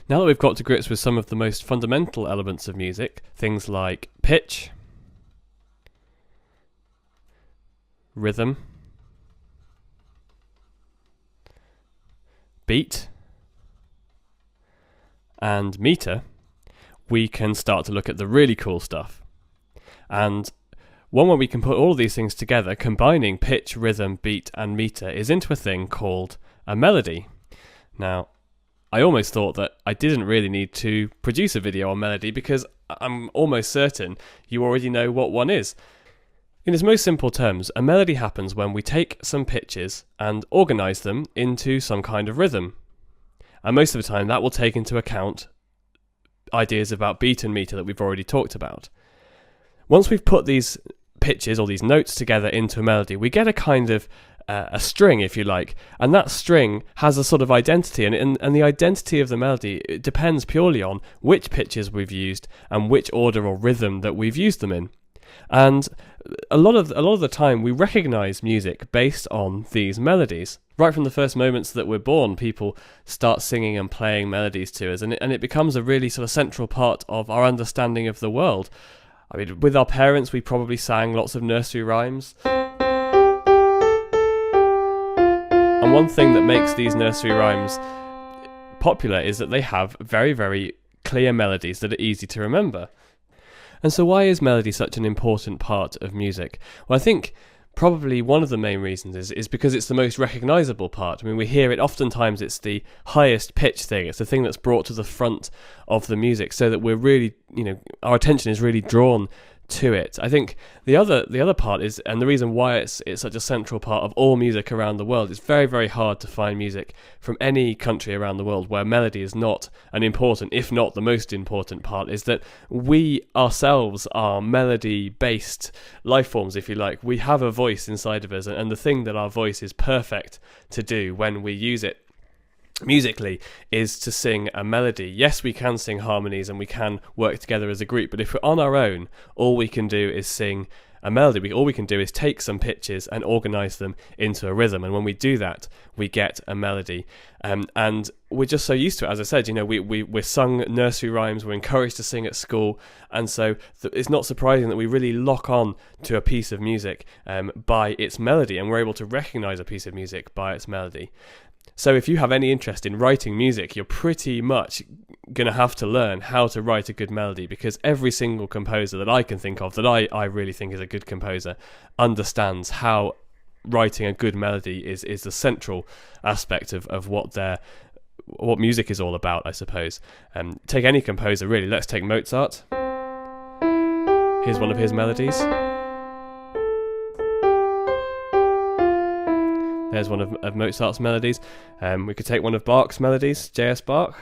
Now that we've got to grips with some of the most fundamental elements of music, things like pitch, rhythm, beat, and meter, we can start to look at the really cool stuff. And one way we can put all of these things together, combining pitch, rhythm, beat, and meter, is into a thing called a melody. Now, I almost thought that I didn't really need to produce a video on melody because I'm almost certain you already know what one is. In its most simple terms, a melody happens when we take some pitches and organise them into some kind of rhythm. And most of the time that will take into account ideas about beat and meter that we've already talked about. Once we've put these pitches or these notes together into a melody, we get a kind of a string, if you like, and that string has a sort of identity, and the identity of the melody, it depends purely on which pitches we've used and which order or rhythm that we've used them in. And a lot of the time we recognise music based on these melodies. Right from the first moments that we're born, people start singing and playing melodies to us, and it becomes a really sort of central part of our understanding of the world. I mean, with our parents, we probably sang lots of nursery rhymes. And one thing that makes these nursery rhymes popular is that they have very, very clear melodies that are easy to remember. And so why is melody such an important part of music? Well, I think probably one of the main reasons is because it's the most recognisable part. I mean, we hear it oftentimes, it's the highest pitch thing, it's the thing that's brought to the front of the music so that we're really, our attention is really drawn to it. I think the other part is, and the reason why it's such a central part of all music around the world, it's very, very hard to find music from any country around the world where melody is not an important, if not the most important part, is that we ourselves are melody-based life forms, if you like. We have a voice inside of us, and the thing that our voice is perfect to do when we use it musically is to sing a melody. Yes, we can sing harmonies and we can work together as a group, but if we're on our own, all we can do is sing a melody. All we can do is take some pitches and organise them into a rhythm, and when we do that, we get a melody. And we're just so used to it. As I said, we're sung nursery rhymes, we're encouraged to sing at school, and so it's not surprising that we really lock on to a piece of music by its melody, and we're able to recognise a piece of music by its melody. So if you have any interest in writing music, you're pretty much going to have to learn how to write a good melody, because every single composer that I can think of that I really think is a good composer understands how writing a good melody is the central aspect of what music is all about, I suppose. Take any composer, really. Let's take Mozart. Here's one of his melodies. There's one of Mozart's melodies. We could take one of Bach's melodies, J.S. Bach.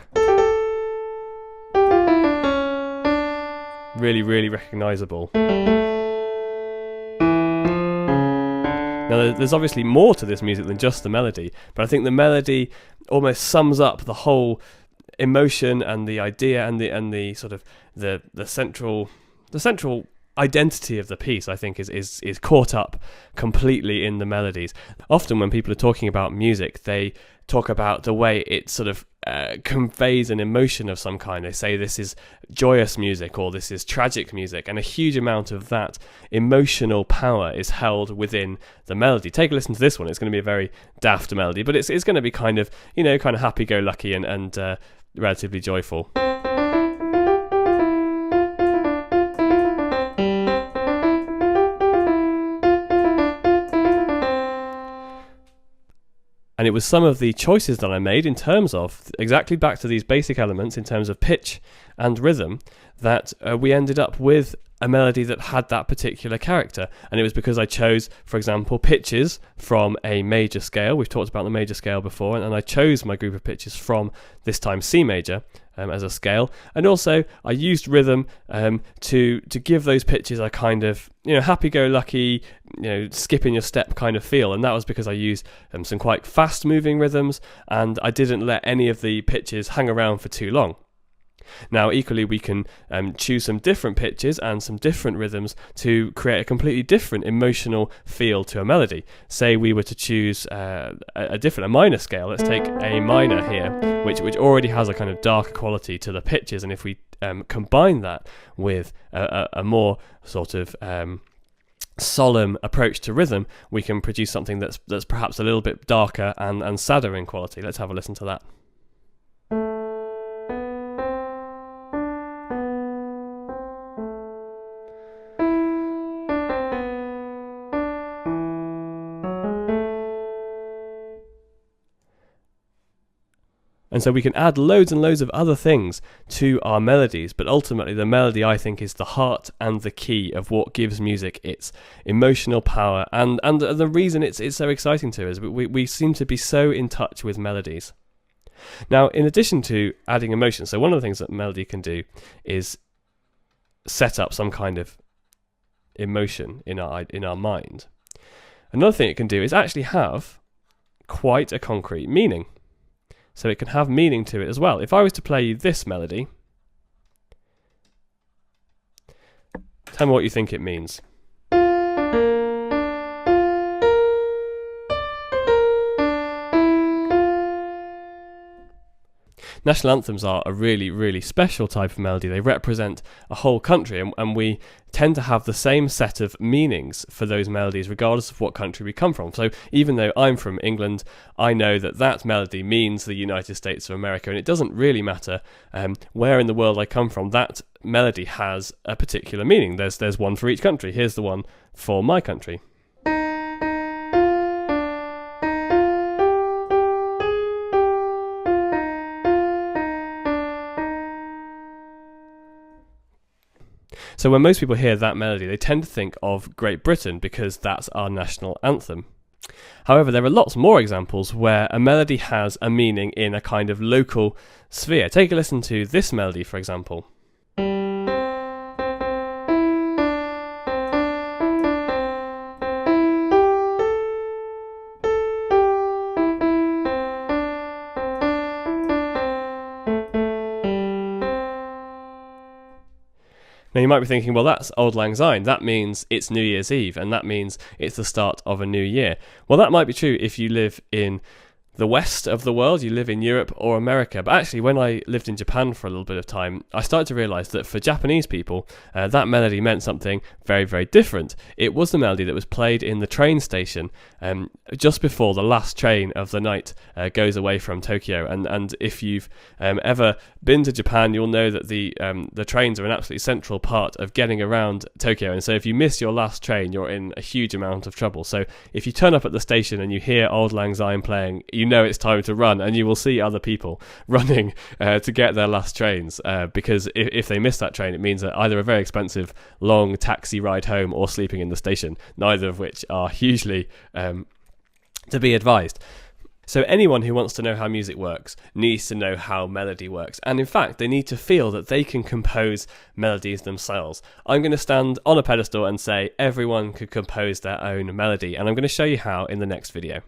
Really, really recognisable. Now, there's obviously more to this music than just the melody, but I think the melody almost sums up the whole emotion and the idea and the sort of the central identity of the piece, I think, is caught up completely in the melodies. Often when people are talking about music, they talk about the way it sort of conveys an emotion of some kind. They say this is joyous music or this is tragic music, and a huge amount of that emotional power is held within the melody. Take a listen to this one. It's going to be a very daft melody, but it's going to be kind of happy-go-lucky and relatively joyful. And it was some of the choices that I made in terms of, exactly back to these basic elements, in terms of pitch and rhythm, that we ended up with a melody that had that particular character. And it was because I chose, for example, pitches from a major scale. We've talked about the major scale before, and I chose my group of pitches from, this time, C major as a scale. And also I used rhythm to give those pitches a kind of happy-go-lucky, skip in your step kind of feel. And that was because I used some quite fast moving rhythms, and I didn't let any of the pitches hang around for too long. Now, equally, we can choose some different pitches and some different rhythms to create a completely different emotional feel to a melody. Say we were to choose a minor scale. Let's take A minor here, which already has a kind of darker quality to the pitches, and if we combine that with a more sort of solemn approach to rhythm, we can produce something that's perhaps a little bit darker and sadder in quality. Let's have a listen to that. And so we can add loads and loads of other things to our melodies, but ultimately the melody, I think, is the heart and the key of what gives music its emotional power, and the reason it's so exciting to us. We seem to be so in touch with melodies. Now, in addition to adding emotion, so one of the things that melody can do is set up some kind of emotion in our mind. Another thing it can do is actually have quite a concrete meaning. So it can have meaning to it as well. If I was to play you this melody, tell me what you think it means. National anthems are a really, really special type of melody. They represent a whole country, and we tend to have the same set of meanings for those melodies regardless of what country we come from. So even though I'm from England, I know that melody means the United States of America, and it doesn't really matter where in the world I come from. That melody has a particular meaning. There's one for each country. Here's the one for my country. So when most people hear that melody, they tend to think of Great Britain because that's our national anthem. However, there are lots more examples where a melody has a meaning in a kind of local sphere. Take a listen to this melody, for example. Now you might be thinking, well, that's Auld Lang Syne. That means it's New Year's Eve, and that means it's the start of a new year. Well, that might be true if you live in the west of the world, you live in Europe or America. But actually, when I lived in Japan for a little bit of time, I started to realise that for Japanese people, that melody meant something very, very different. It was the melody that was played in the train station just before the last train of the night goes away from Tokyo. And if you've ever been to Japan, you'll know that the trains are an absolutely central part of getting around Tokyo. And so if you miss your last train, you're in a huge amount of trouble. So if you turn up at the station and you hear Auld Lang Syne playing, you know it's time to run, and you will see other people running to get their last trains because if they miss that train, it means that either a very expensive long taxi ride home or sleeping in the station, neither of which are hugely to be advised. So anyone who wants to know how music works needs to know how melody works, and in fact they need to feel that they can compose melodies themselves. I'm going to stand on a pedestal and say everyone could compose their own melody, and I'm going to show you how in the next video.